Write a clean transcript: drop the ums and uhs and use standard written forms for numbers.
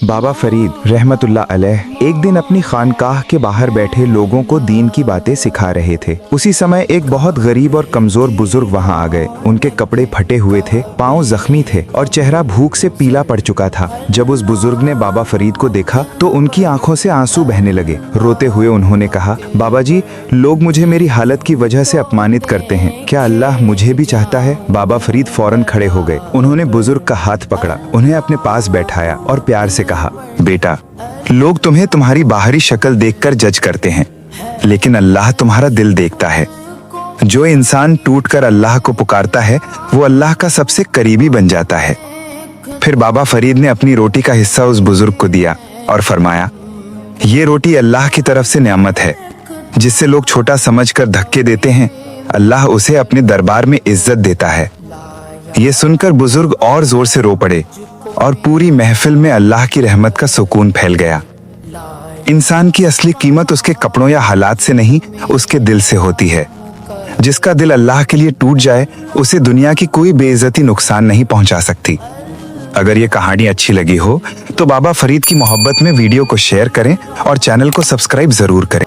बाबा फरीद रहमतुल्लाह अलैह एक दिन अपनी खानकाह के बाहर बैठे लोगों को दीन की बातें सिखा रहे थे। उसी समय एक बहुत गरीब और कमजोर बुजुर्ग वहां आ गए। उनके कपड़े फटे हुए थे, पांव जख्मी थे और चेहरा भूख से पीला पड़ चुका था। जब उस बुजुर्ग ने बाबा फरीद को देखा तो उनकी आंखों से आंसू बहने लगे। रोते हुए उन्होंने कहा, बाबा जी, लोग मुझे मेरी हालत की वजह से अपमानित करते हैं, क्या अल्लाह मुझे भी चाहता है? बाबा फरीद फौरन खड़े हो गए। उन्होंने बुजुर्ग का हाथ पकड़ा, उन्हें अपने पास बैठाया और प्यार से कहा, बेटा, लोग तुम्हें तुम्हारी बाहरी शक्ल देखकर जज करते हैं, लेकिन अल्लाह तुम्हारा दिल देखता है। जो इंसान टूटकर अल्लाह को पुकारता है वो अल्लाह का सबसे करीबी बन जाता है। फिर बाबा फरीद ने अपनी रोटी का हिस्सा उस बुजुर्ग को दिया और फरमाया, ये रोटी अल्लाह की तरफ से नेमत है। जिससे लोग छोटा समझकर धक्के देते हैं, अल्लाह उसे अपने दरबार में इज्जत देता है। ये सुनकर बुजुर्ग और जोर से रो पड़े और पूरी महफिल में अल्लाह की रहमत का सुकून फैल गया। इंसान की असली कीमत उसके कपड़ों या हालात से नहीं, उसके दिल से होती है। जिसका दिल अल्लाह के लिए टूट जाए, उसे दुनिया की कोई बेइज्जती नुकसान नहीं पहुंचा सकती। अगर ये कहानी अच्छी लगी हो तो बाबा फरीद की मोहब्बत में वीडियो को शेयर करें और चैनल को सब्सक्राइब जरूर करें।